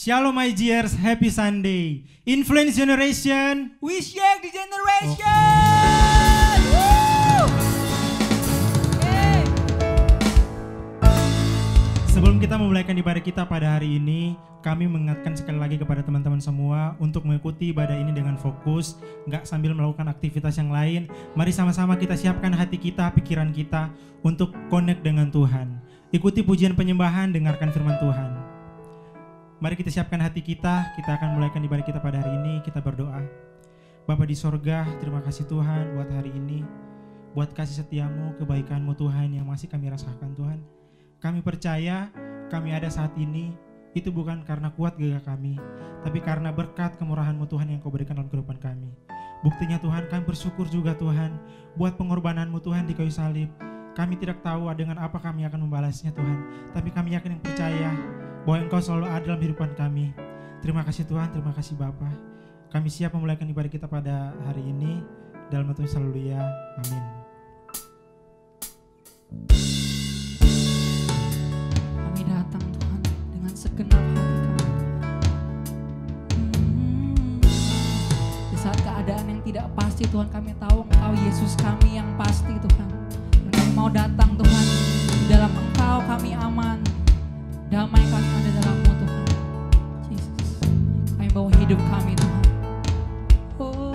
Shalom my dears, happy Sunday. Influence generation, we shake the generation. Woo! Okay. Sebelum kita memulaikan ibadah kita pada hari ini, kami mengingatkan sekali lagi kepada teman-teman semua untuk mengikuti ibadah ini dengan fokus, nggak sambil melakukan aktivitas yang lain. Mari sama-sama kita siapkan hati kita, pikiran kita untuk connect dengan Tuhan. Ikuti pujian penyembahan, dengarkan firman Tuhan. Mari kita siapkan hati kita akan mulaikan ibadah kita pada hari ini, kita berdoa. Bapa di sorga, terima kasih Tuhan buat hari ini, buat kasih setiamu, kebaikanmu Tuhan yang masih kami rasakan Tuhan. Kami percaya kami ada saat ini, itu bukan karena kuat gagah kami, tapi karena berkat kemurahan-Mu Tuhan yang Kau berikan dalam kehidupan kami. Buktinya Tuhan, kami bersyukur juga Tuhan, buat pengorbanan-Mu Tuhan di kayu salib. Kami tidak tahu dengan apa kami akan membalasnya Tuhan, tapi kami yakin dan percaya bahwa Engkau selalu ada dalam kehidupan kami. Terima kasih Tuhan, terima kasih Bapa. Kami siap memulaikan ibadah kita pada hari ini. Dalam nama Tuhan, haleluya, amin. Kami datang Tuhan dengan segenap hati kami. Di saat keadaan yang tidak pasti Tuhan, kami tahu Engkau Yesus kami yang pasti Tuhan. Dan kami mau datang Tuhan, di dalam Engkau kami aman. Damai kami ada dalam-Mu Tuhan. Yesus, kami bawa hidup kami Tuhan. Oh.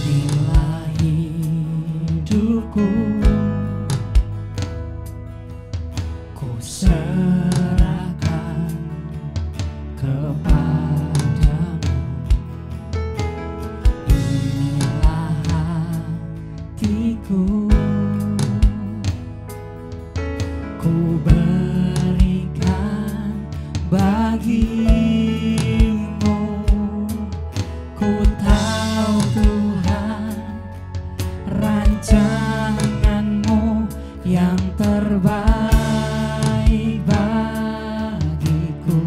Inilah hidupku, ku serahkan kepadamu. Inilah hatiku, ku berikan bagimu. Ku tahu Tuhan, rancangan-Mu yang terbaik bagiku.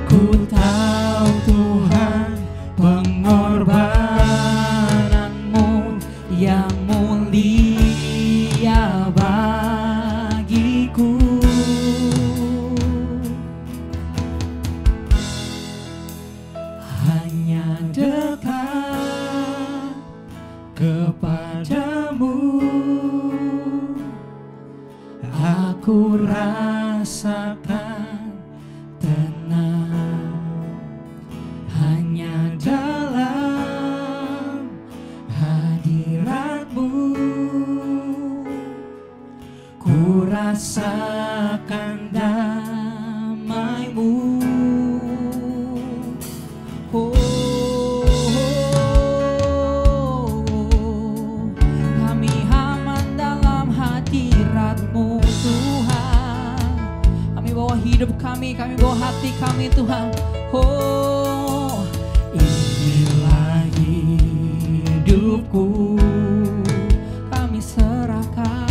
Ku tahu Tuhan, pengorbanan-Mu yang mulia bagiku. Hanya dekat kepadamu aku rasakan tenang. Hanya dalam hadirat-Mu ku rasakan damai-Mu. Kami aman dalam hadirat-Mu Tuhan. Kami bawa hidup kami bawa hati kami Tuhan. Oh, Inilah hidupku, kami serahkan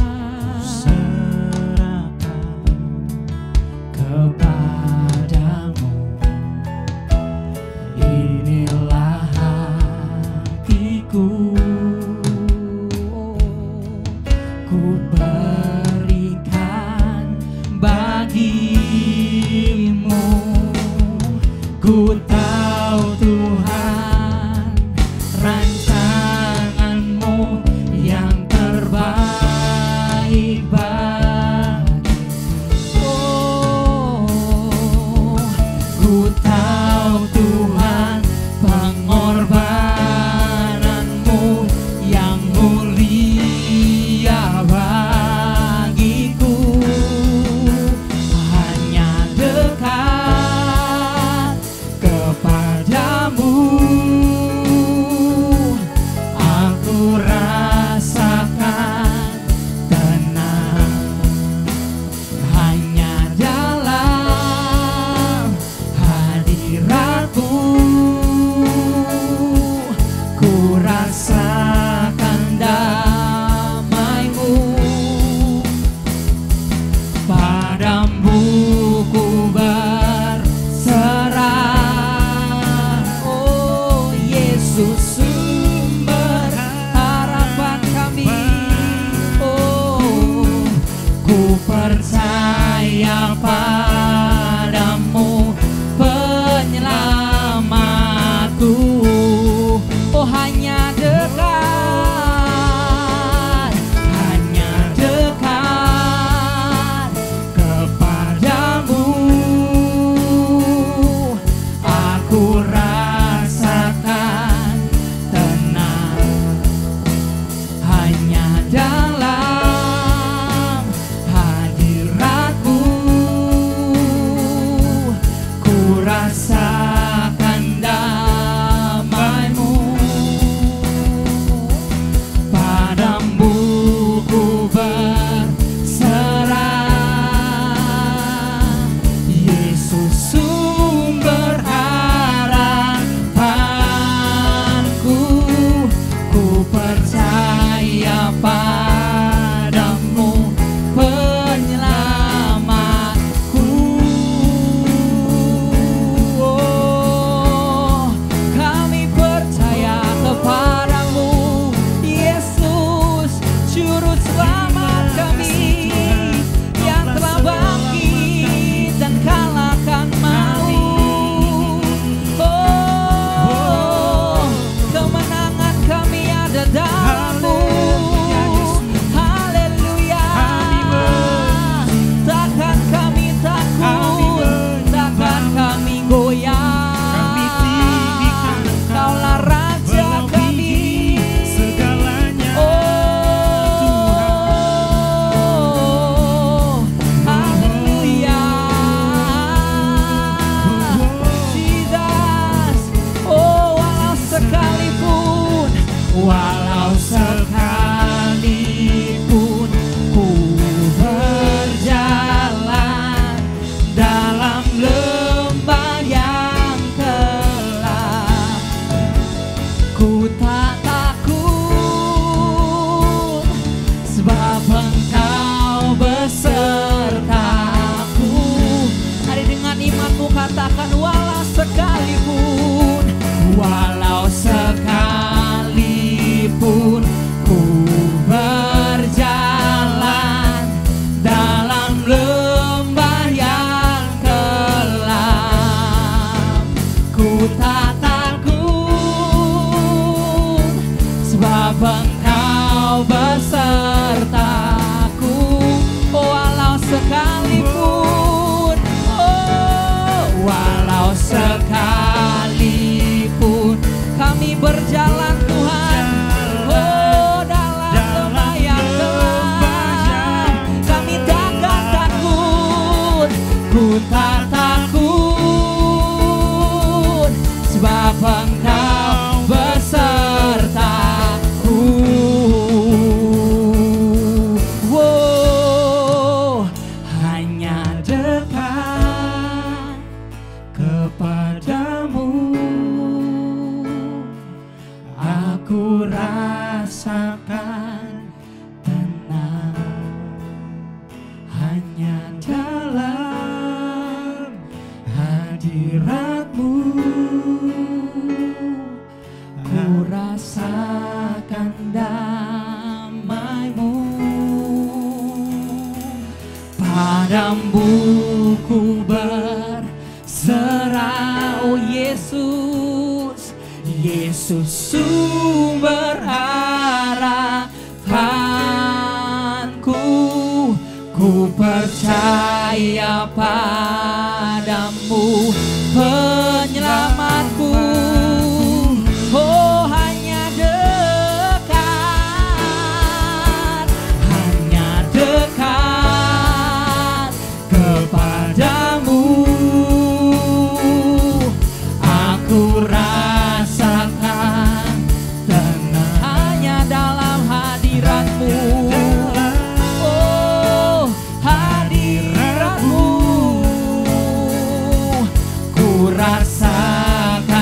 kepadamu. Inilah hatiku, ku berikan bagimu. Ku tahu Tuhan, rancangan-Mu yang terbaik bagiku. Ku tahu Tuhan, pengorbanan-Mu yang mulia bagiku. Hanya dekat kepadamu aku rasakan tenang. Hanya dalam hadirat-Mu ku rasakan damai-Mu. Padamu ku berserah, oh Yesus, sumber harapan kami. Oh ku percaya padamu penyelamatku. Oh hanya dekat, Hanya dekat kepadamu aku rasakan tenang. Hanya dalam hadiratmu ku rasakan damai-Mu. Padamu ku berserah, Yesus sumber harapanku. Ku percaya padamu penyelamatku. oh kami percaya kepadamu, Yesus Juru Selamat kami yang telah bangkit dan kalahkan maut. Oh kemenangan kami ada dalam-Mu. Haleluya. Takkan kami takut, takkan kami goyang. Kaulah Raja kami. Segalanya Oh, haleluya. Jesus. Oh, Walau sekalipun ku berjalan dalam lembah yang gelap, ku tak takut, sebab Engkau besertaku. Hari dengan imanmu katakan walau sekalipun, Walau sekalipun ku berjalan dalam lembah yang gelap, ku tak takut, sebab Engkau besertaku. walau sekalipun, oh Walau sekalipun kami berjalan Tuhan, oh dalam lembah yang gelap, kami takkan takut, ku tak takut, sebab Engkau besertaku. oh Hanya dekat kepadamu aku rasakan tenang. Hanya dalam hadiratmu ku rasakan damai-Mu. Padamu ku berserah, oh Yesus, Yesus sumber harapanku. Ku percaya padamu penyelamatku. oh hanya dekat, Hanya dekat kepadamu aku rasakan tenang. hanya dalam hadirat-Mu. Oh hadirat-Mu, Ku rasakan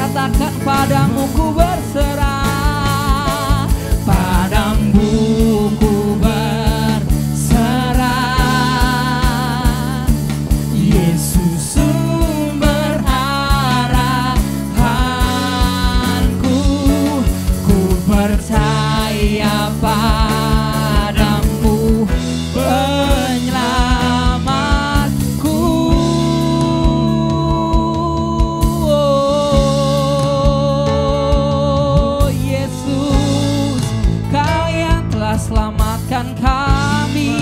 katakan padamu ku berserah, Padamu ku berserah, Yesus sumber harapanku. Ku percaya padamu, penyelamatku. Oh, Yesus, Kau yang telah selamatkan kami,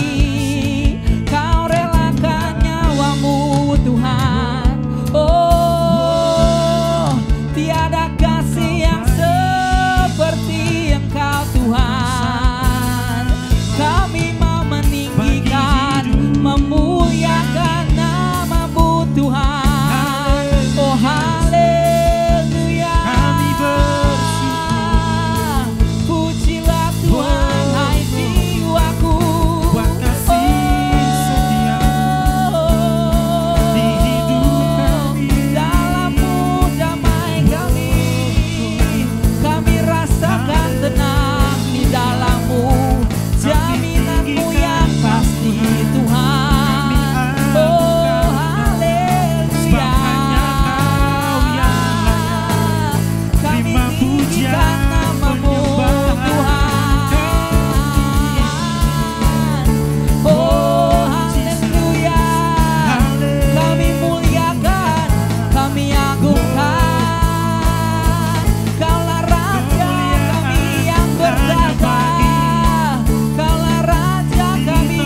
Kau relakan nyawamu Tuhan. Oh, tiada kasih yang seperti Engkau Tuhan. Kami mau meninggikan, memuliakan nama-Mu Tuhan. Oh, haleluya. Kami bersyukur. Pujilah Tuhan, hai jiwaku. Buat kasih setia-Mu di hidup kami. Dalam-Mu damai kami, kami rasakan tenang di dalam-Mu. Jaminan-Mu yang pasti Tuhan. Oh, haleluya. Kami tinggikan nama-Mu Tuhan. Oh, haleluya. Kami muliakan, kami agungkan. Kaulah Raja kami yang bertata, Kaulah Raja kami.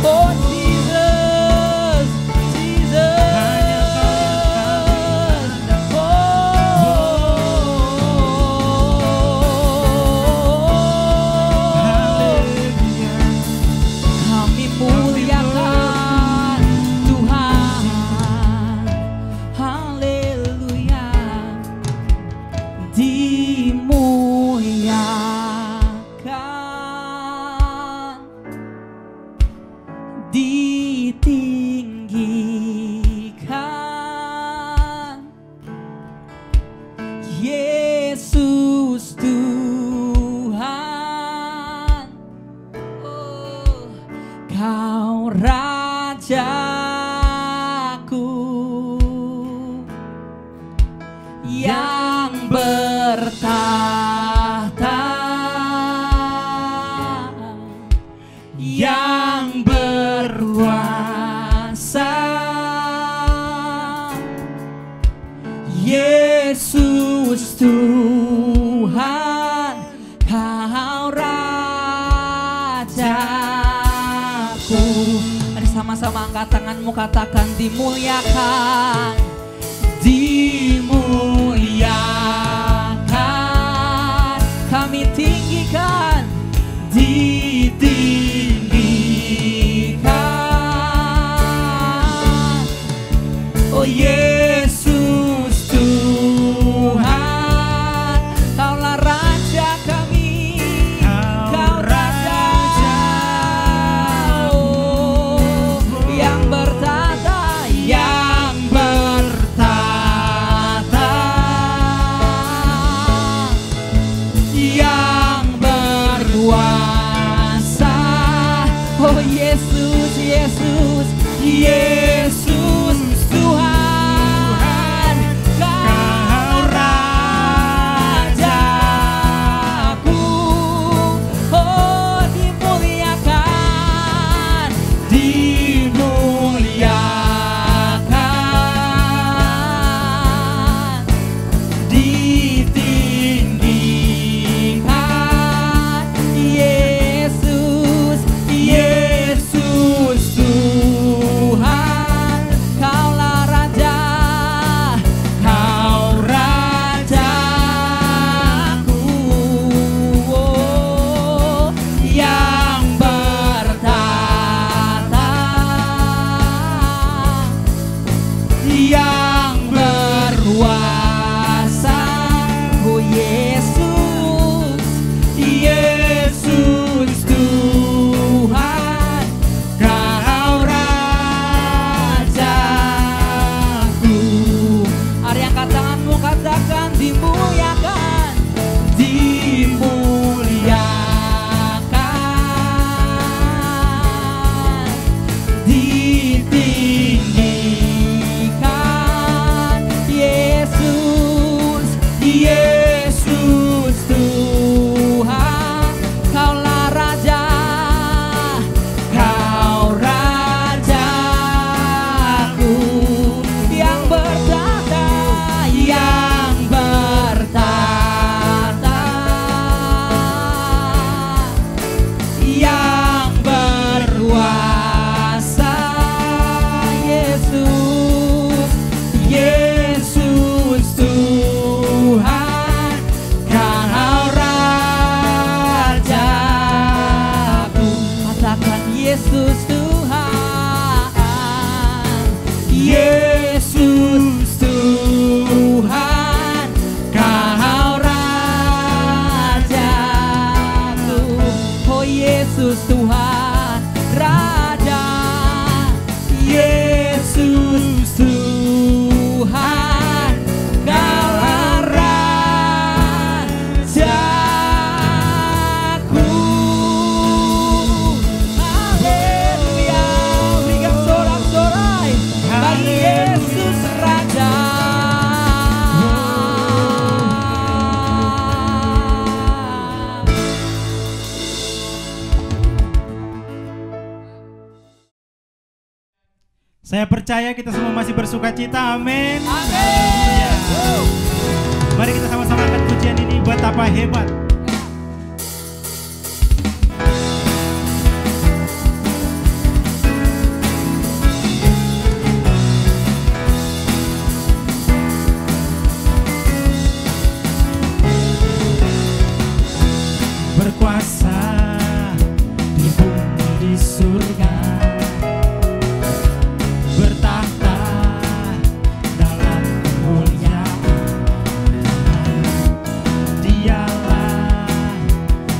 Oh, Jesus, kami muliakan Tuhan. Haleluya. Dimuliakan, ditinggikan, Yesus Tuhan. Oh, Kau Rajaku yang bertahta, yang berkuasa, Yesus Tuhan, Kau Rajaku. Mari sama-sama angkat tanganmu, katakan dimuliakan, dimuliakan, kami tinggikan, ditinggikan. Oh, Yesus Tuhan, Kaulah Raja kami, Kau Raja, oh, yang bertata, yang bertata, yang berkuasa. Oh, Yesus, Yesus, Yesus Tuhan, Kau Rajaku. Oh, dimuliakan, dimuliakan, ditinggikan, Yesus, Yesus Tuhan. Saya percaya kita semua masih bersuka cita. Amin. Amin. Mari kita sama-sama angkat pujian ini. Betapa hebat. Berkuasa di bumi di surga, bertahta dalam kemuliaan. Dialah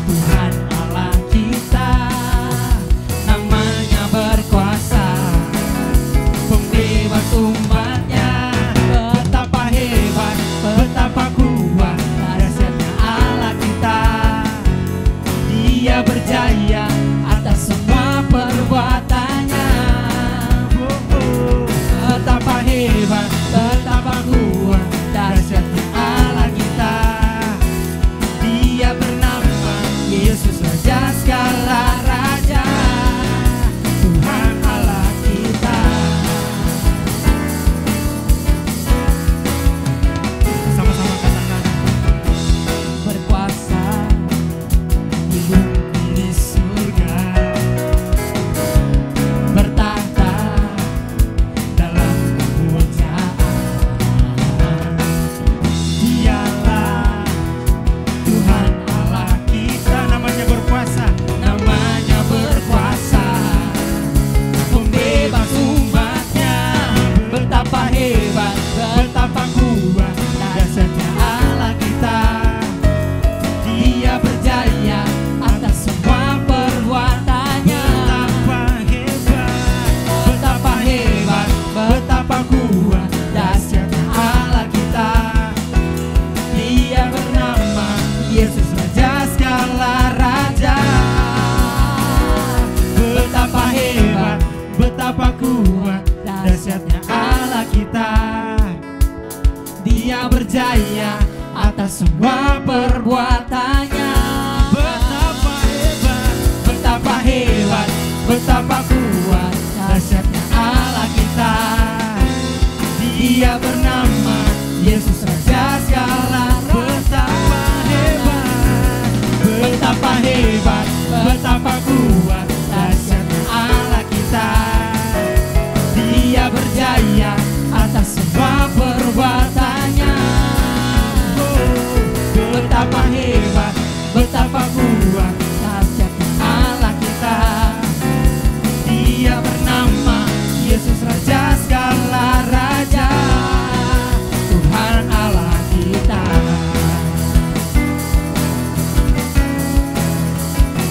Tuhan Allah kita, namanya berkuasa, pembebas umatnya. Betapa hebat, betapa kuat dahsyatnya Allah kita. Dia berjaya atas semua perbuatannya. Betapa hebat, betapa kuat dahsyatnya Allah kita. Dia bernama Yesus, Raja segala raja, Tuhan Allah kita. Sama-sama katakan, berkuasa di bumi di surga, bertahta dalam kemuliaan. Dialah Tuhan Allah kita, namanya berkuasa, namanya berkuasa, pembebas umatnya. Betapa hebat, betapa kuat dahsyatnya Allah kita. Dia berjaya atas semua perbuatannya. Betapa hebat, betapa kuat dahsyatnya Allah kita. Dia bernama Yesus, Raja segala raja. Betapa hebat, betapa kuat dahsyatnya Allah kita. Dia berjaya atas semua perbuatannya. Betapa hebat, betapa hebat, betapa kuat dahsyatnya Allah kita. Dia bernama Yesus, Raja segala. Betapa hebat, betapa hebat, betapa kuat dahsyatnya Allah kita. Dia berjaya atas semua perbuatannya. Betapa hebat, betapa kuat dahsyatnya Allah kita. Dia bernama Yesus, Raja segala raja, Tuhan Allah kita.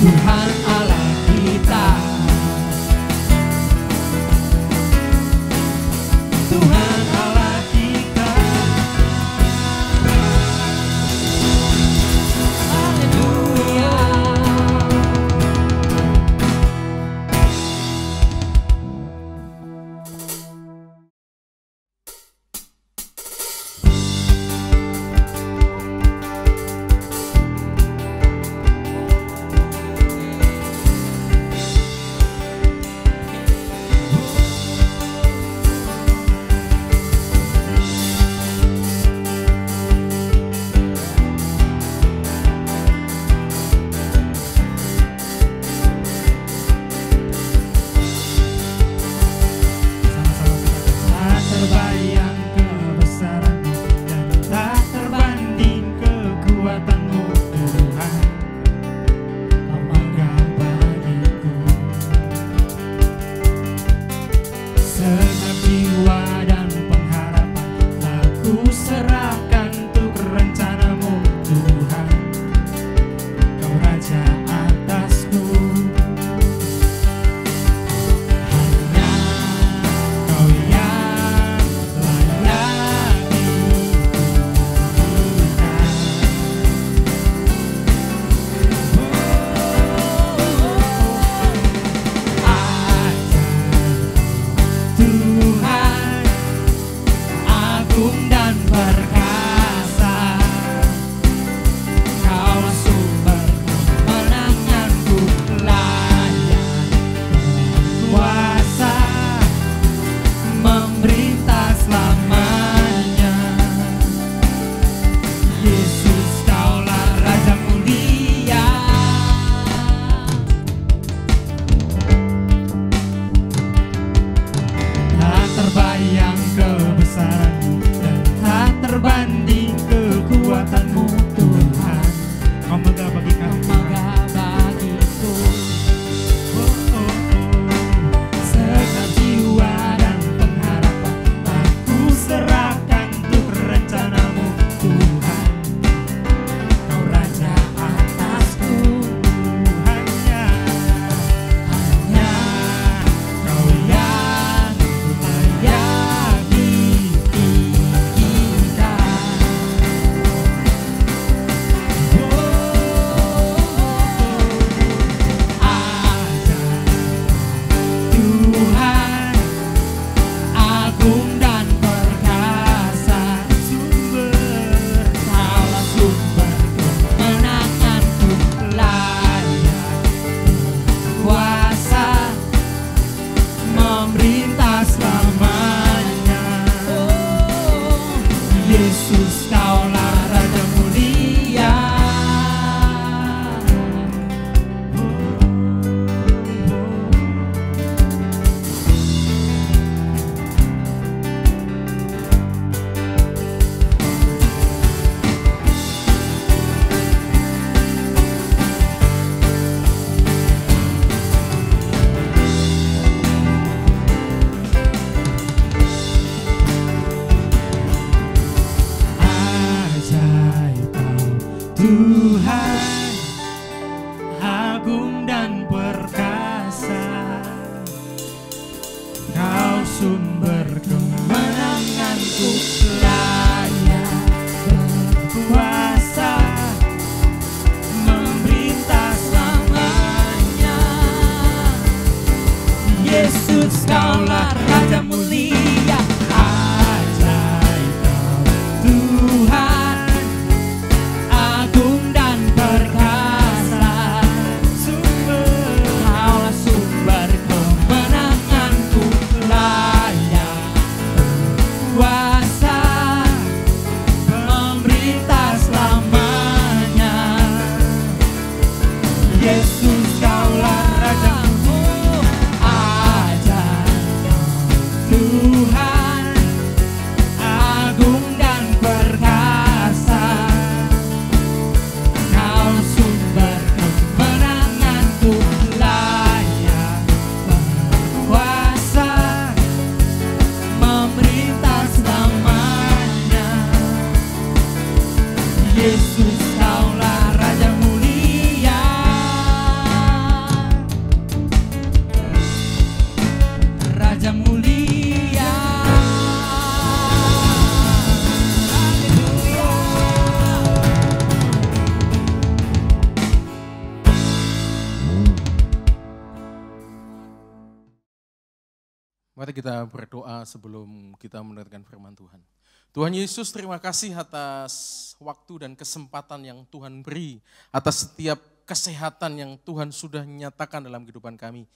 Tuhan Allah kita. Tuhan Allah kita. Haleluya. Tuhan agung dan perkasa, Kau sumber kemenanganku, layak berkuasa, memerintah selamanya. Yesus, Kaulah Raja mulia, Ajaib Kau Tuhan, agung dan perkasa. Kaulah sumber kemenanganku, layak berkuasa, memerintah selamanya. Yesus, Kaulah Rajamu, ajaib Tuhan, agung dan perkasa. Kau sumber kemenanganku, layak berkuasa, memerintah selamanya. Yesus, Kaulah Raja mulia, Raja mulia. Haleluya. Mari kita berdoa sebelum kita mendengarkan firman Tuhan. Tuhan Yesus, terima kasih atas waktu dan kesempatan yang Tuhan beri, atas setiap kesehatan yang Tuhan sudah nyatakan dalam kehidupan kami.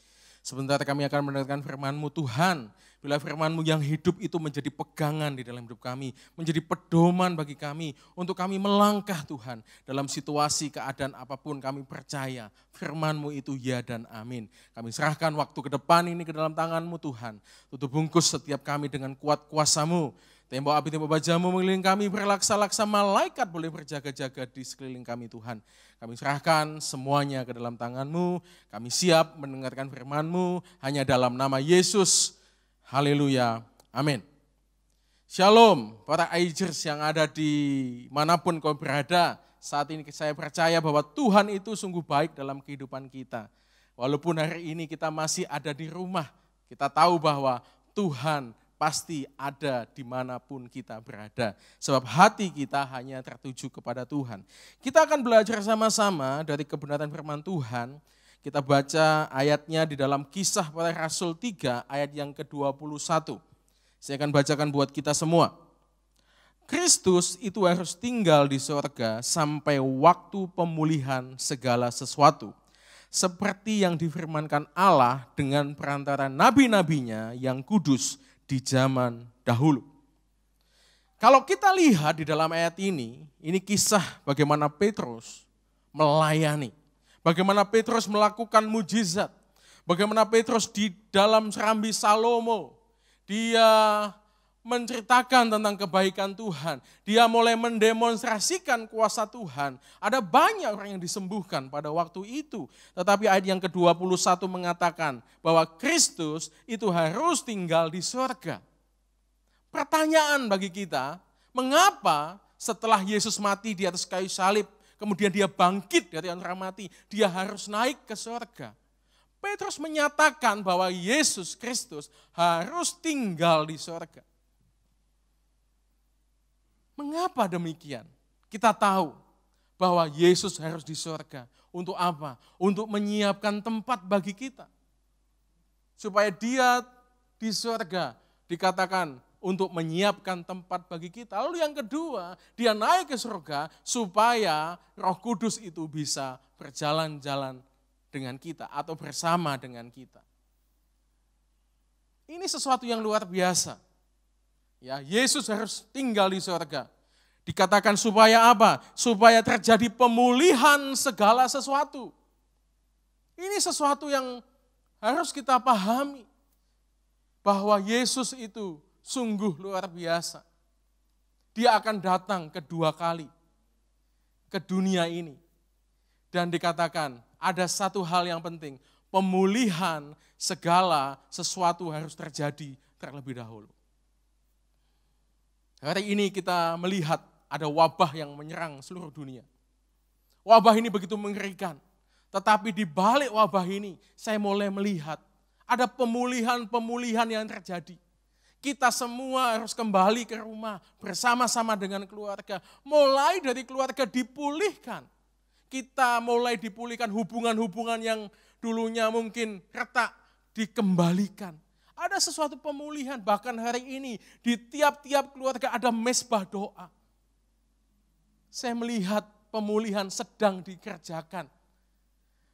Sebentar kami akan mendengarkan firman-Mu Tuhan. Bila firman-Mu yang hidup itu menjadi pegangan di dalam hidup kami, menjadi pedoman bagi kami, untuk kami melangkah Tuhan. Dalam situasi keadaan apapun kami percaya, firman-Mu itu ya dan amin. Kami serahkan waktu ke depan ini ke dalam tangan-Mu Tuhan. Tutup bungkus setiap kami dengan kuat kuasa-Mu. Tembok api, tembok baja-Mu mengelilingi kami, berlaksa-laksa malaikat boleh berjaga-jaga di sekeliling kami Tuhan. Kami serahkan semuanya ke dalam tangan-Mu, kami siap mendengarkan firman-Mu hanya dalam nama Yesus. Haleluya, amin. Shalom para Aijers yang ada di manapun kau berada. Saat ini saya percaya bahwa Tuhan itu sungguh baik dalam kehidupan kita. Walaupun hari ini kita masih ada di rumah, kita tahu bahwa Tuhan pasti ada dimanapun kita berada. Sebab hati kita hanya tertuju kepada Tuhan. Kita akan belajar sama-sama dari kebenaran firman Tuhan. Kita baca ayatnya di dalam Kisah Para Rasul 3 ayat yang ke-21. Saya akan bacakan buat kita semua. Kristus itu harus tinggal di surga sampai waktu pemulihan segala sesuatu. Seperti yang difirmankan Allah dengan perantara nabi-nabinya yang kudus di zaman dahulu. Kalau kita lihat di dalam ayat ini kisah bagaimana Petrus melayani. Bagaimana Petrus melakukan mujizat. Bagaimana Petrus di dalam serambi Salomo, dia menceritakan tentang kebaikan Tuhan. Dia mulai mendemonstrasikan kuasa Tuhan. Ada banyak orang yang disembuhkan pada waktu itu. Tetapi ayat yang ke-21 mengatakan bahwa Kristus itu harus tinggal di surga. Pertanyaan bagi kita, mengapa setelah Yesus mati di atas kayu salib, kemudian dia bangkit dari antara mati, dia harus naik ke surga? Petrus menyatakan bahwa Yesus Kristus harus tinggal di surga. Mengapa demikian? Kita tahu bahwa Yesus harus di surga. Untuk apa? Untuk menyiapkan tempat bagi kita. Supaya dia di surga dikatakan untuk menyiapkan tempat bagi kita. Lalu yang kedua, dia naik ke surga supaya Roh Kudus itu bisa berjalan-jalan dengan kita atau bersama dengan kita. Ini sesuatu yang luar biasa. Ya, Yesus harus tinggal di surga. Dikatakan supaya apa? Supaya terjadi pemulihan segala sesuatu. Ini sesuatu yang harus kita pahami. Bahwa Yesus itu sungguh luar biasa. Dia akan datang kedua kali ke dunia ini. Dan dikatakan ada satu hal yang penting. Pemulihan segala sesuatu harus terjadi terlebih dahulu. Hari ini kita melihat ada wabah yang menyerang seluruh dunia. Wabah ini begitu mengerikan. Tetapi di balik wabah ini, saya mulai melihat ada pemulihan-pemulihan yang terjadi. Kita semua harus kembali ke rumah bersama-sama dengan keluarga. Mulai dari keluarga dipulihkan. Kita mulai dipulihkan hubungan-hubungan yang dulunya mungkin retak, dikembalikan. Ada sesuatu pemulihan, bahkan hari ini di tiap-tiap keluarga ada mezbah doa. Saya melihat pemulihan sedang dikerjakan.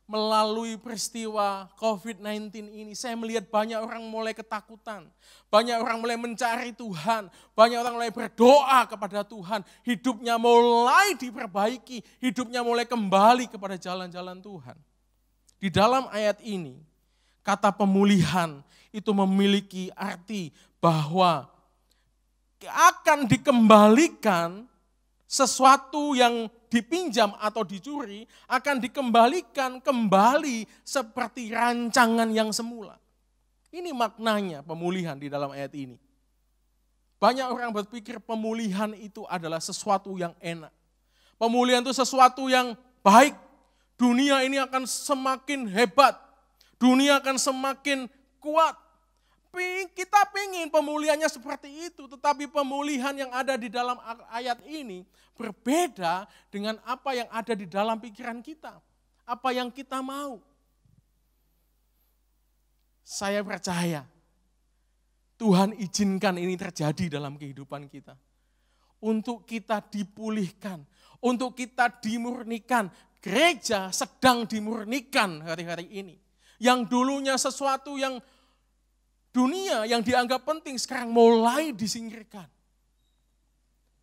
Melalui peristiwa COVID-19 ini, saya melihat banyak orang mulai ketakutan. Banyak orang mulai mencari Tuhan. Banyak orang mulai berdoa kepada Tuhan. Hidupnya mulai diperbaiki. Hidupnya mulai kembali kepada jalan-jalan Tuhan. Di dalam ayat ini, kata pemulihan itu memiliki arti bahwa akan dikembalikan sesuatu yang dipinjam atau dicuri akan dikembalikan kembali seperti rancangan yang semula. Ini maknanya pemulihan di dalam ayat ini. Banyak orang berpikir pemulihan itu adalah sesuatu yang enak. Pemulihan itu sesuatu yang baik. Dunia ini akan semakin hebat. Dunia akan semakin kuat. Kita pengen pemulihannya seperti itu, tetapi pemulihan yang ada di dalam ayat ini berbeda dengan apa yang ada di dalam pikiran kita. Apa yang kita mau. Saya percaya Tuhan izinkan ini terjadi dalam kehidupan kita. Untuk kita dipulihkan, untuk kita dimurnikan. Gereja sedang dimurnikan hari-hari ini. Yang dulunya sesuatu yang dunia yang dianggap penting sekarang mulai disingkirkan.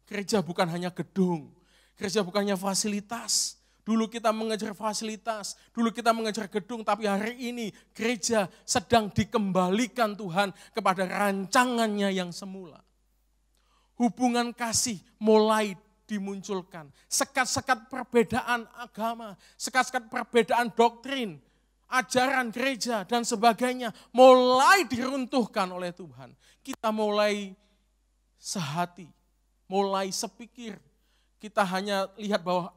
Gereja bukan hanya gedung, gereja bukan hanya fasilitas. Dulu kita mengejar fasilitas, dulu kita mengejar gedung, tapi hari ini gereja sedang dikembalikan Tuhan kepada rancangannya yang semula. Hubungan kasih mulai dimunculkan. Sekat-sekat perbedaan agama, sekat-sekat perbedaan doktrin, ajaran gereja dan sebagainya mulai diruntuhkan oleh Tuhan. Kita mulai sehati, mulai sepikir. Kita hanya lihat bahwa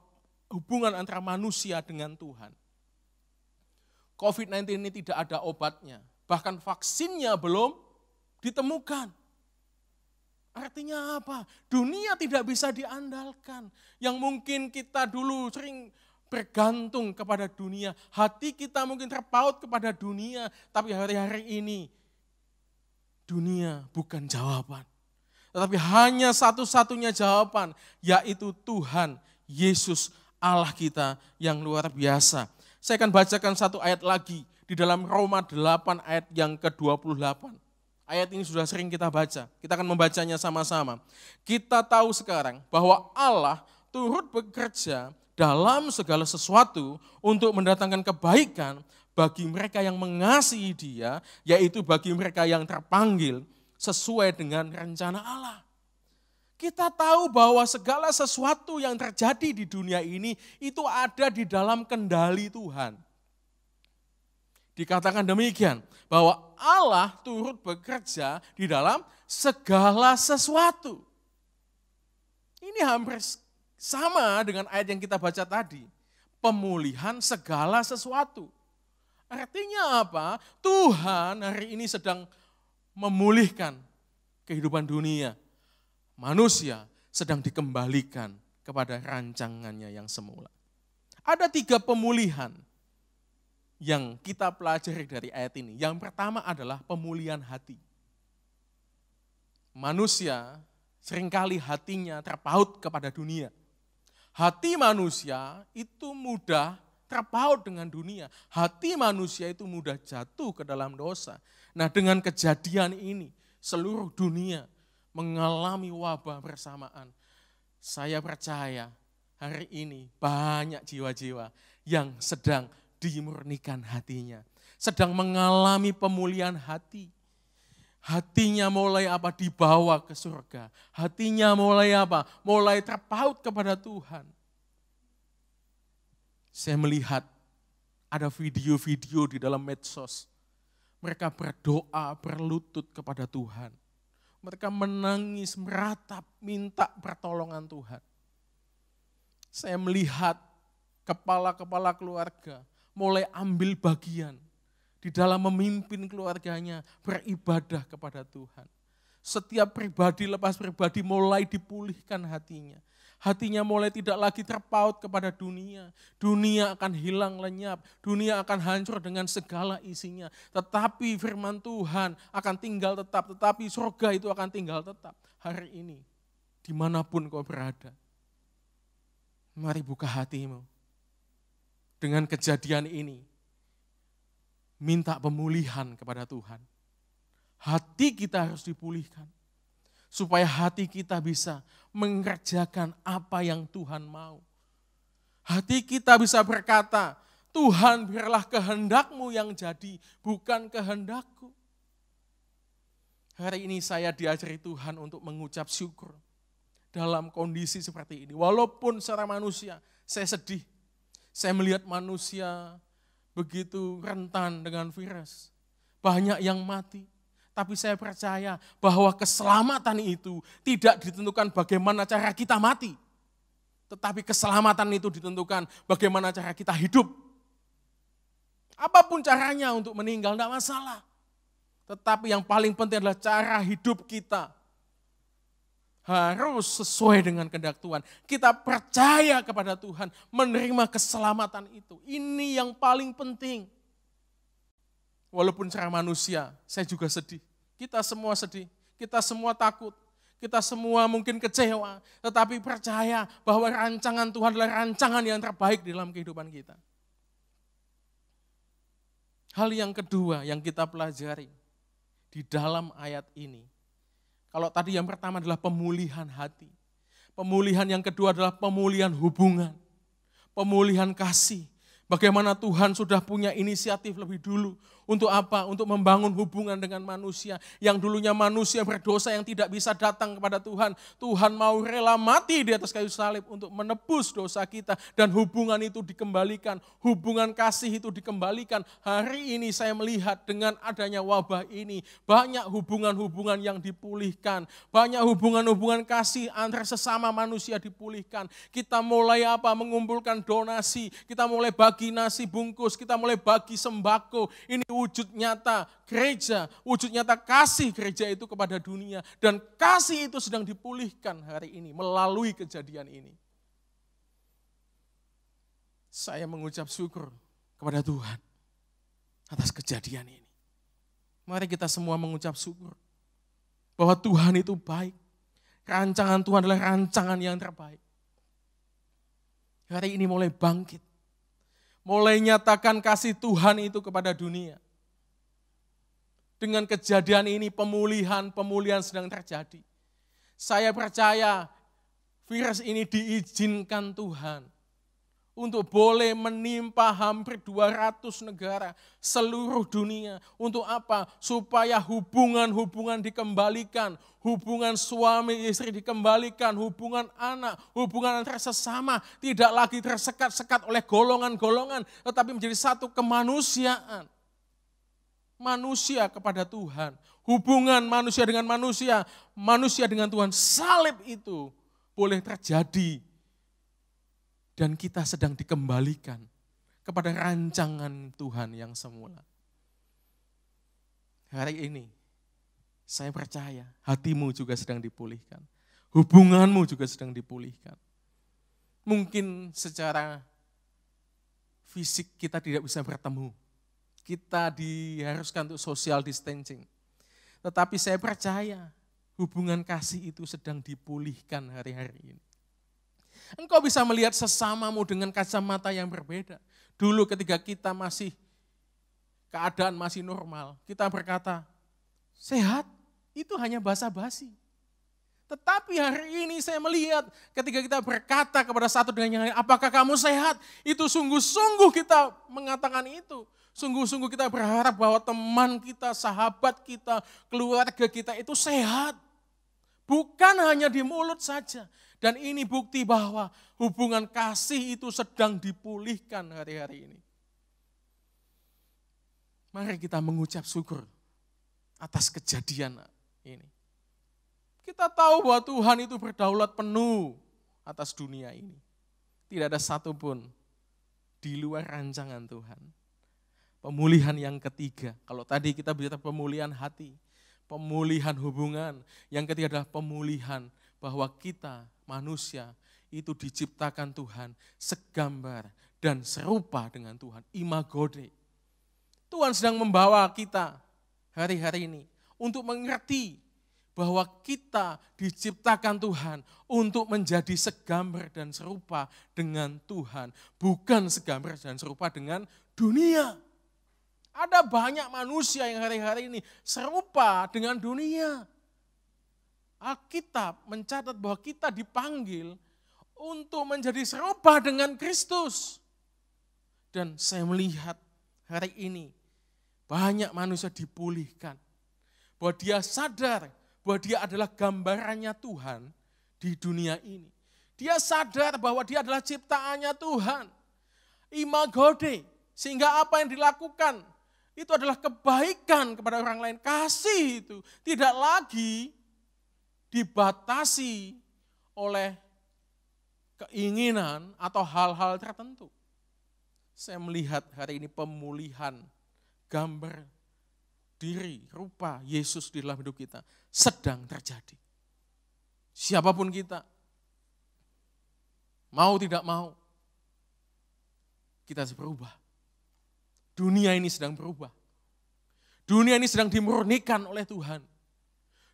hubungan antara manusia dengan Tuhan. COVID-19 ini tidak ada obatnya, bahkan vaksinnya belum ditemukan. Artinya apa? Dunia tidak bisa diandalkan. Yang mungkin kita dulu sering bergantung kepada dunia, hati kita mungkin terpaut kepada dunia, tapi hari-hari ini dunia bukan jawaban. Tetapi hanya satu-satunya jawaban, yaitu Tuhan Yesus Allah kita yang luar biasa. Saya akan bacakan satu ayat lagi di dalam Roma 8 ayat yang ke-28. Ayat ini sudah sering kita baca, kita akan membacanya sama-sama. Kita tahu sekarang bahwa Allah turut bekerja dalam segala sesuatu untuk mendatangkan kebaikan bagi mereka yang mengasihi Dia, yaitu bagi mereka yang terpanggil sesuai dengan rencana Allah. Kita tahu bahwa segala sesuatu yang terjadi di dunia ini itu ada di dalam kendali Tuhan. Dikatakan demikian, bahwa Allah turut bekerja di dalam segala sesuatu. Ini hampir sama dengan ayat yang kita baca tadi. Pemulihan segala sesuatu. Artinya apa? Tuhan hari ini sedang memulihkan kehidupan dunia. Manusia sedang dikembalikan kepada rancangannya yang semula. Ada 3 pemulihan yang kita pelajari dari ayat ini. Yang pertama adalah pemulihan hati. Manusia seringkali hatinya terpaut kepada dunia. Hati manusia itu mudah terpaut dengan dunia. Hati manusia itu mudah jatuh ke dalam dosa. Nah, dengan kejadian ini, seluruh dunia mengalami wabah bersamaan. Saya percaya hari ini banyak jiwa-jiwa yang sedang dimurnikan hatinya. Sedang mengalami pemulihan hati. Hatinya mulai apa? Dibawa ke surga. Hatinya mulai apa? Mulai terpaut kepada Tuhan. Saya melihat ada video-video di dalam medsos. Mereka berdoa, berlutut kepada Tuhan. Mereka menangis, meratap, minta pertolongan Tuhan. Saya melihat kepala-kepala keluarga mulai ambil bagian di dalam memimpin keluarganya beribadah kepada Tuhan. Setiap pribadi lepas pribadi mulai dipulihkan hatinya. Hatinya mulai tidak lagi terpaut kepada dunia. Dunia akan hilang lenyap. Dunia akan hancur dengan segala isinya. Tetapi firman Tuhan akan tinggal tetap. Tetapi surga itu akan tinggal tetap. Hari ini, dimanapun kau berada. Mari buka hatimu. Dengan kejadian ini, minta pemulihan kepada Tuhan. Hati kita harus dipulihkan. Supaya hati kita bisa mengerjakan apa yang Tuhan mau. Hati kita bisa berkata, Tuhan biarlah kehendak-Mu yang jadi, bukan kehendakku. Hari ini saya diajari Tuhan untuk mengucap syukur dalam kondisi seperti ini. Walaupun secara manusia saya sedih, saya melihat manusia begitu rentan dengan virus, banyak yang mati. Tapi saya percaya bahwa keselamatan itu tidak ditentukan bagaimana cara kita mati. Tetapi keselamatan itu ditentukan bagaimana cara kita hidup. Apapun caranya untuk meninggal, tidak masalah. Tetapi yang paling penting adalah cara hidup kita. Harus sesuai dengan kehendak Tuhan. Kita percaya kepada Tuhan, menerima keselamatan itu. Ini yang paling penting. Walaupun secara manusia, saya juga sedih. Kita semua sedih, kita semua takut, kita semua mungkin kecewa. Tetapi percaya bahwa rancangan Tuhan adalah rancangan yang terbaik dalam kehidupan kita. Hal yang kedua yang kita pelajari di dalam ayat ini. Kalau tadi yang pertama adalah pemulihan hati. Pemulihan yang kedua adalah pemulihan hubungan. Pemulihan kasih. Bagaimana Tuhan sudah punya inisiatif lebih dulu. Untuk apa? Untuk membangun hubungan dengan manusia. Yang dulunya manusia berdosa yang tidak bisa datang kepada Tuhan. Tuhan mau rela mati di atas kayu salib untuk menebus dosa kita. Dan hubungan itu dikembalikan. Hubungan kasih itu dikembalikan. Hari ini saya melihat dengan adanya wabah ini. Banyak hubungan-hubungan yang dipulihkan. Banyak hubungan-hubungan kasih antar sesama manusia dipulihkan. Kita mulai apa? Mengumpulkan donasi. Kita mulai bagi nasi bungkus. Kita mulai bagi sembako. Ini wujud nyata gereja, wujud nyata kasih gereja itu kepada dunia. Dan kasih itu sedang dipulihkan hari ini melalui kejadian ini. Saya mengucap syukur kepada Tuhan atas kejadian ini. Mari kita semua mengucap syukur bahwa Tuhan itu baik. Rancangan Tuhan adalah rancangan yang terbaik. Hari ini mulai bangkit. Mulai nyatakan kasih Tuhan itu kepada dunia. Dengan kejadian ini pemulihan sedang terjadi. Saya percaya virus ini diizinkan Tuhan untuk boleh menimpa hampir 200 negara seluruh dunia. Untuk apa? Supaya hubungan-hubungan dikembalikan, hubungan suami istri dikembalikan, hubungan anak, hubungan antara sesama tidak lagi tersekat-sekat oleh golongan-golongan, tetapi menjadi satu kemanusiaan. Manusia kepada Tuhan, hubungan manusia dengan manusia, manusia dengan Tuhan, salib itu boleh terjadi. Dan kita sedang dikembalikan kepada rancangan Tuhan yang semula. Hari ini saya percaya hatimu juga sedang dipulihkan. Hubunganmu juga sedang dipulihkan. Mungkin secara fisik kita tidak bisa bertemu. Kita diharuskan untuk social distancing. Tetapi saya percaya hubungan kasih itu sedang dipulihkan hari-hari ini. Engkau bisa melihat sesamamu dengan kacamata yang berbeda. Dulu ketika kita keadaan masih normal, kita berkata, sehat, itu hanya basa-basi. Tetapi hari ini saya melihat ketika kita berkata kepada satu dengan yang lain, apakah kamu sehat? Itu sungguh-sungguh kita mengatakan itu. Sungguh-sungguh kita berharap bahwa teman kita, sahabat kita, keluarga kita itu sehat. Bukan hanya di mulut saja. Dan ini bukti bahwa hubungan kasih itu sedang dipulihkan hari-hari ini. Mari kita mengucap syukur atas kejadian ini. Kita tahu bahwa Tuhan itu berdaulat penuh atas dunia ini. Tidak ada satupun di luar rancangan Tuhan. Pemulihan yang ketiga, kalau tadi kita bicara pemulihan hati, pemulihan hubungan, yang ketiga adalah pemulihan bahwa kita manusia itu diciptakan Tuhan segambar dan serupa dengan Tuhan, imago Dei. Tuhan sedang membawa kita hari-hari ini untuk mengerti bahwa kita diciptakan Tuhan untuk menjadi segambar dan serupa dengan Tuhan, bukan segambar dan serupa dengan dunia. Ada banyak manusia yang hari-hari ini serupa dengan dunia. Alkitab mencatat bahwa kita dipanggil untuk menjadi serupa dengan Kristus. Dan saya melihat hari ini banyak manusia dipulihkan. Bahwa dia sadar bahwa dia adalah gambarannya Tuhan di dunia ini. Dia sadar bahwa dia adalah ciptaannya Tuhan. Imago Dei. Sehingga apa yang dilakukan itu adalah kebaikan kepada orang lain. Kasih itu tidak lagi dibatasi oleh keinginan atau hal-hal tertentu. Saya melihat hari ini pemulihan gambar diri, rupa Yesus di dalam hidup kita sedang terjadi. Siapapun kita, mau tidak mau, kita harus berubah. Dunia ini sedang berubah. Dunia ini sedang dimurnikan oleh Tuhan.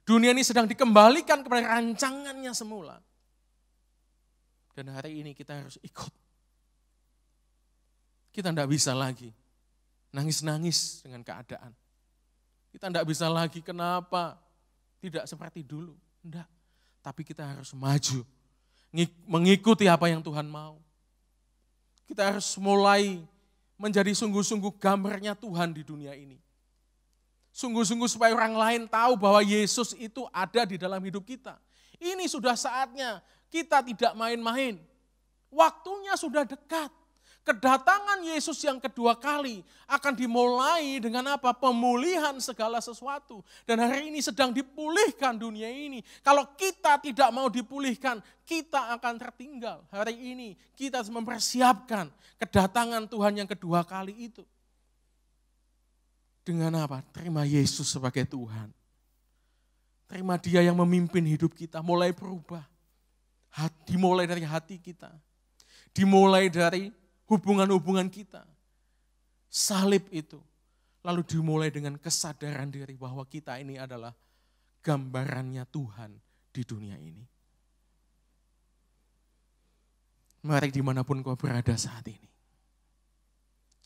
Dunia ini sedang dikembalikan kepada rancangannya semula. Dan hari ini kita harus ikut. Kita tidak bisa lagi nangis-nangis dengan keadaan. Kita tidak bisa lagi kenapa tidak seperti dulu. Tidak. Tapi kita harus maju. Mengikuti apa yang Tuhan mau. Kita harus mulai menjadi sungguh-sungguh gambarnya Tuhan di dunia ini. Sungguh-sungguh supaya orang lain tahu bahwa Yesus itu ada di dalam hidup kita. Ini sudah saatnya kita tidak main-main. Waktunya sudah dekat. Kedatangan Yesus yang kedua kali akan dimulai dengan apa? Pemulihan segala sesuatu. Dan hari ini sedang dipulihkan dunia ini. Kalau kita tidak mau dipulihkan, kita akan tertinggal. Hari ini kita harus mempersiapkan kedatangan Tuhan yang kedua kali itu. Dengan apa? Terima Yesus sebagai Tuhan. Terima Dia yang memimpin hidup kita, mulai berubah. Dimulai dari hati kita. Dimulai dari hubungan-hubungan kita. Salib itu. Lalu dimulai dengan kesadaran diri bahwa kita ini adalah gambarannya Tuhan di dunia ini. Mari dimanapun kau berada saat ini.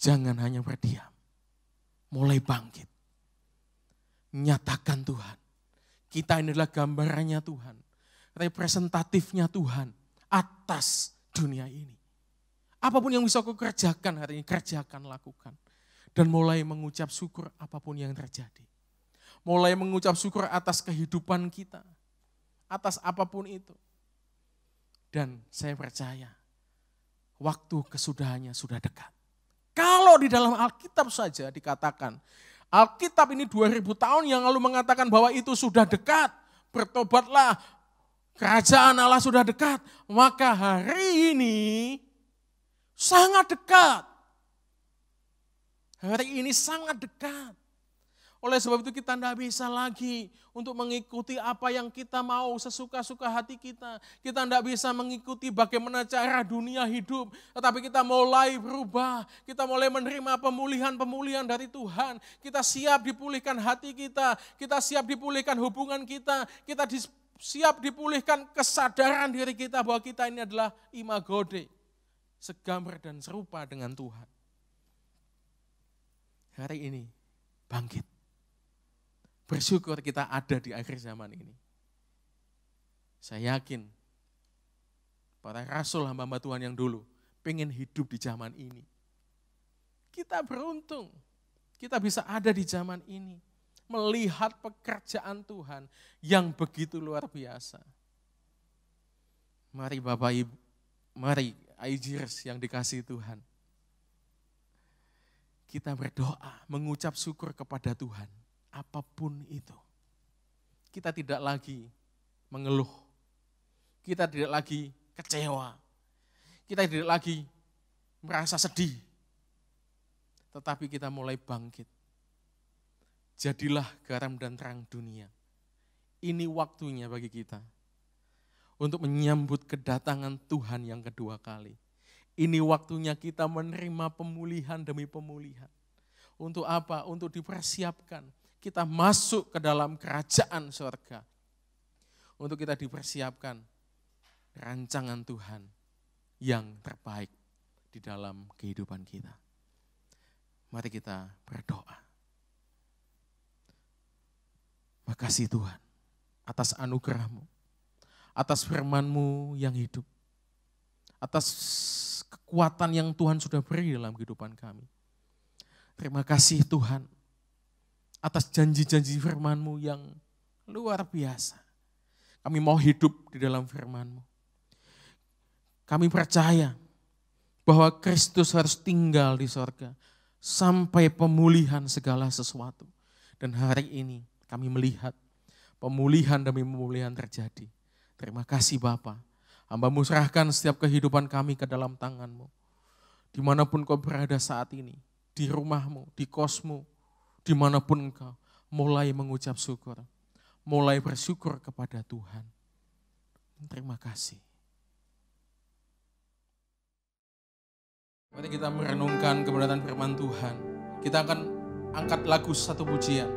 Jangan hanya berdiam. Mulai bangkit. Nyatakan Tuhan. Kita ini adalah gambarannya Tuhan. Representatifnya Tuhan atas dunia ini. Apapun yang bisa kau kerjakan hari ini, kerjakan, lakukan. Dan mulai mengucap syukur apapun yang terjadi. Mulai mengucap syukur atas kehidupan kita. Atas apapun itu. Dan saya percaya, waktu kesudahannya sudah dekat. Kalau di dalam Alkitab saja dikatakan, Alkitab ini 2000 tahun yang lalu mengatakan bahwa itu sudah dekat. Bertobatlah, kerajaan Allah sudah dekat. Maka hari ini sangat dekat. Hari ini sangat dekat. Oleh sebab itu kita tidak bisa lagi untuk mengikuti apa yang kita mau sesuka-suka hati kita. Kita tidak bisa mengikuti bagaimana cara dunia hidup. Tetapi kita mulai berubah. Kita mulai menerima pemulihan-pemulihan dari Tuhan. Kita siap dipulihkan hati kita. Kita siap dipulihkan hubungan kita. Kita siap dipulihkan kesadaran diri kita bahwa kita ini adalah imago Dei. Segambar dan serupa dengan Tuhan. Hari ini bangkit. Bersyukur kita ada di akhir zaman ini. Saya yakin para rasul hamba-hamba Tuhan yang dulu pengen hidup di zaman ini. Kita beruntung. Kita bisa ada di zaman ini. Melihat pekerjaan Tuhan yang begitu luar biasa. Mari Bapak Ibu, mari Aijers yang dikasihi Tuhan. Kita berdoa, mengucap syukur kepada Tuhan. Apapun itu. Kita tidak lagi mengeluh. Kita tidak lagi kecewa. Kita tidak lagi merasa sedih. Tetapi kita mulai bangkit. Jadilah garam dan terang dunia. Ini waktunya bagi kita untuk menyambut kedatangan Tuhan yang kedua kali. Ini waktunya kita menerima pemulihan demi pemulihan. Untuk apa? Untuk dipersiapkan. Kita masuk ke dalam kerajaan surga. Untuk kita dipersiapkan rancangan Tuhan yang terbaik di dalam kehidupan kita. Mari kita berdoa. Makasih Tuhan atas anugerah-Mu, atas firman-Mu yang hidup, atas kekuatan yang Tuhan sudah beri dalam kehidupan kami. Terima kasih Tuhan atas janji-janji firman-Mu yang luar biasa. Kami mau hidup di dalam firman-Mu. Kami percaya bahwa Kristus harus tinggal di sorga sampai pemulihan segala sesuatu. Dan hari ini kami melihat pemulihan demi pemulihan terjadi. Terima kasih Bapa. Hamba-Mu serahkan setiap kehidupan kami ke dalam tangan-Mu. Dimanapun Kau berada saat ini, di rumah-Mu, di kos-Mu, dimanapun Engkau, mulai mengucap syukur. Mulai bersyukur kepada Tuhan. Terima kasih. Mari kita merenungkan kebenaran firman Tuhan. Kita akan angkat lagu satu pujian.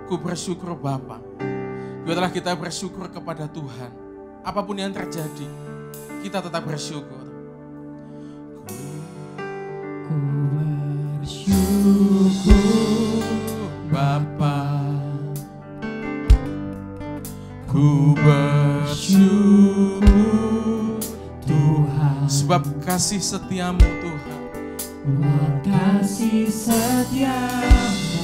Ku bersyukur Bapa. Biarlah kita bersyukur kepada Tuhan. Apapun yang terjadi, kita tetap bersyukur. Ku bersyukur Bapa. Ku bersyukur Tuhan. Sebab kasih setiamu Tuhan. Buat kasih setiamu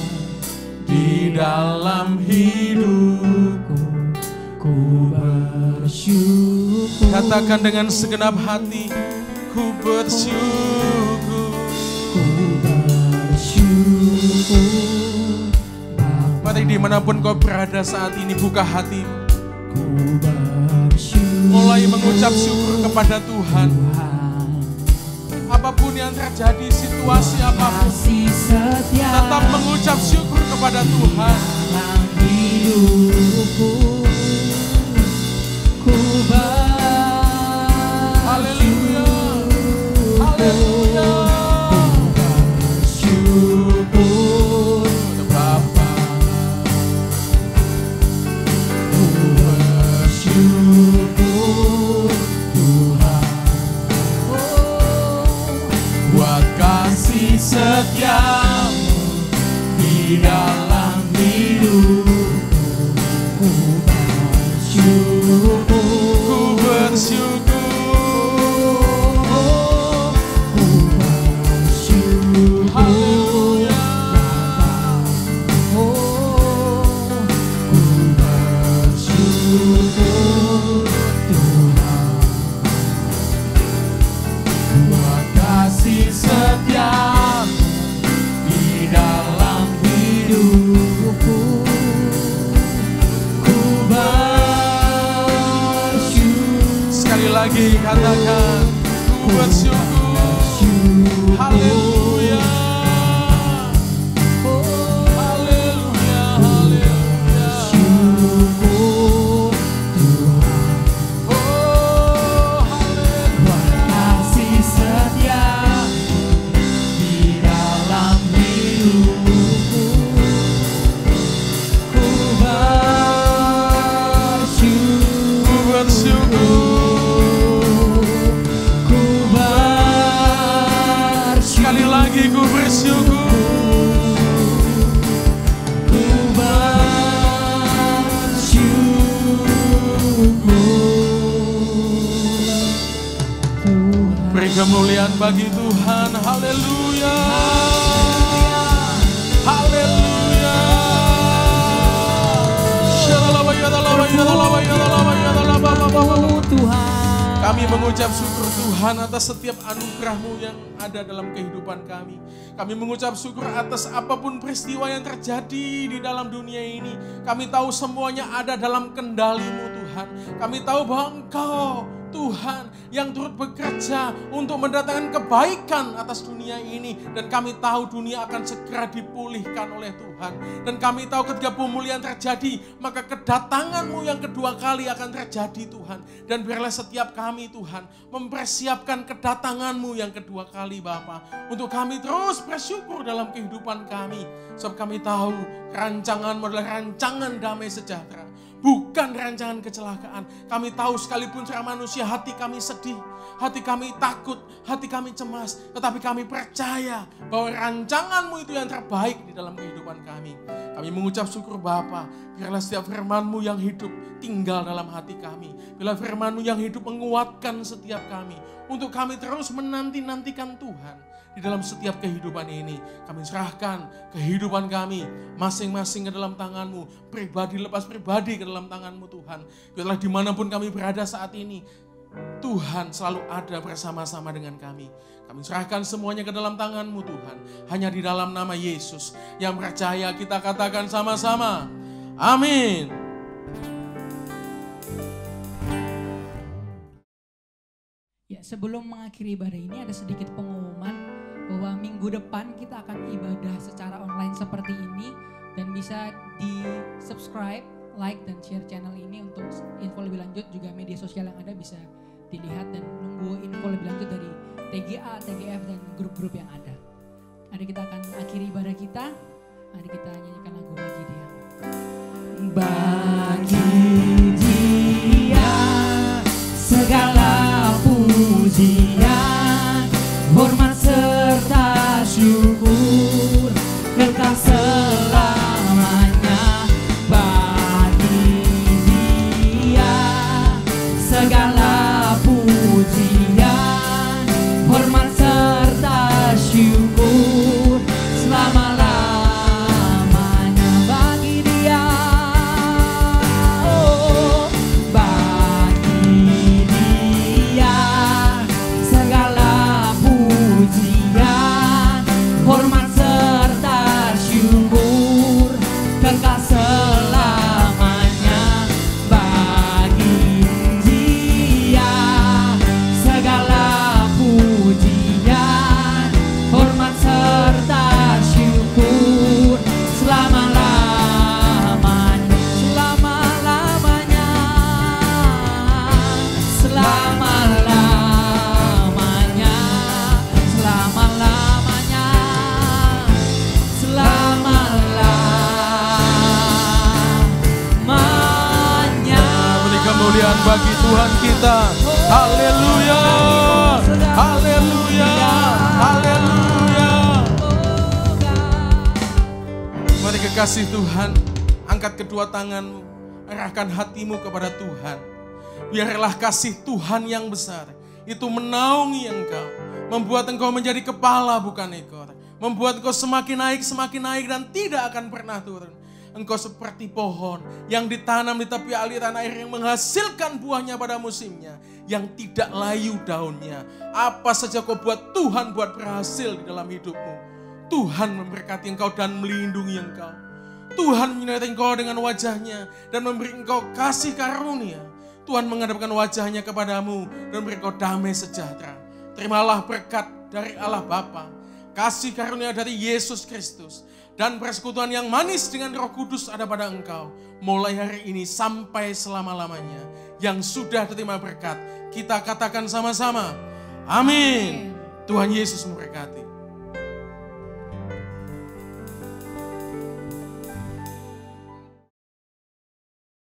di dalam hidupku. Ku bersyukur. Katakan dengan segenap hati. Ku bersyukur. Ku bersyukur Bapa. Mari dimanapun kau berada saat ini, buka hatimu. Ku bersyukur. Mulai mengucap syukur kepada Tuhan. Apapun yang terjadi, situasi apapun, tetap mengucap syukur kepada Tuhan. Dalam hidupku, ku Haleluya, haleluya. bersyukur Bapa. Ku bersyukur Tuhan. Buat kasih setiamu di dalam hidupku. Ku bersyukur. Ku bersyukur. Ku bersyukur. Haleluya. Ku bersyukur Tuhan. Buat kasih setiamu di dalam hidupku. Ku bersyukur. Sekali lagi katakan, ku bersyukur. Haleluya. Haleluya, haleluya. Syukur Tuhan. Oh, haleluya. Buat kasih setiamu di dalam hidupku. Ku bersyukur. Ku bersyukur. Ku bersyukur. Sekali lagi ku bersyukur. Ku bersyukur. Beri kemuliaan bagi Tuhan. Haleluya. Haleluya. Tuhan. Kami mengucap syukur Tuhan atas setiap anugerah-Mu yang ada dalam kehidupan kami. Kami mengucap syukur atas apapun peristiwa yang terjadi di dalam dunia ini. Kami tahu semuanya ada dalam kendali-Mu Tuhan. Kami tahu bahwa Engkau Tuhan yang turut bekerja untuk mendatangkan kebaikan atas dunia ini. Dan kami tahu dunia akan segera dipulihkan oleh Tuhan. Dan kami tahu ketika pemulihan terjadi, maka kedatangan-Mu yang kedua kali akan terjadi Tuhan. Dan biarlah setiap kami Tuhan mempersiapkan kedatangan-Mu yang kedua kali Bapa. Untuk kami terus bersyukur dalam kehidupan kami. Sebab kami tahu rancangan-Mu adalah rancangan damai sejahtera. Bukan rancangan kecelakaan. Kami tahu sekalipun secara manusia hati kami sedih, hati kami takut, hati kami cemas. Tetapi kami percaya bahwa rancangan-Mu itu yang terbaik di dalam kehidupan kami. Kami mengucap syukur Bapa, biarlah setiap firman-Mu yang hidup tinggal dalam hati kami. Biarlah firman-Mu yang hidup menguatkan setiap kami. Untuk kami terus menanti-nantikan Tuhan. Di dalam setiap kehidupan ini, kami serahkan kehidupan kami masing-masing ke dalam tangan-Mu. Pribadi lepas pribadi ke dalam tangan-Mu Tuhan. Biarlah dimanapun kami berada saat ini, Tuhan selalu ada bersama-sama dengan kami. Kami serahkan semuanya ke dalam tangan-Mu Tuhan. Hanya di dalam nama Yesus yang percaya kita katakan sama-sama. Amin. Ya, sebelum mengakhiri ibadah ini ada sedikit pengumuman bahwa minggu depan kita akan ibadah secara online seperti ini dan bisa di subscribe, like dan share channel ini untuk info lebih lanjut. Juga media sosial yang ada bisa dilihat dan nunggu info lebih lanjut dari TGA, TGF dan grup-grup yang ada. Mari kita akan akhiri ibadah kita. Mari kita nyanyikan lagu Bagi Dia. Bagi Dia segala pujian, hormat serta syukur kekal selamanya. Bagi Dia segala pujian, hormat serta syukur selama-lamanya. Bagi Dia, oh, bagi Dia segala pujian, hormat serta syukur kekal selamanya. Bagi Dia segala pujian, hormat serta syukur selama-lamanya. Selama-lamanya, selama-lamanya, selama-lamanya, selama-lamanya. Beri kemuliaan bagi Tuhan kita. Haleluya. Haleluya. Haleluya. Mari kekasih Tuhan, angkat kedua tanganmu, arahkan hatimu kepada Tuhan. Biarlah kasih Tuhan yang besar itu menaungi engkau, membuat engkau menjadi kepala bukan ekor, membuat engkau semakin naik dan tidak akan pernah turun. Engkau seperti pohon yang ditanam di tepi aliran air yang menghasilkan buahnya pada musimnya, yang tidak layu daunnya. Apa saja kau buat, Tuhan buat berhasil di dalam hidupmu. Tuhan memberkati engkau dan melindungi engkau. Tuhan menyertai engkau dengan wajahnya dan memberi engkau kasih karunia. Tuhan menghadapkan wajahnya kepadamu dan memberi engkau damai sejahtera. Terimalah berkat dari Allah Bapa, kasih karunia dari Yesus Kristus, dan persekutuan yang manis dengan Roh Kudus ada pada engkau. Mulai hari ini sampai selama-lamanya. Yang sudah terima berkat, kita katakan sama-sama. Amin. Tuhan Yesus memberkati.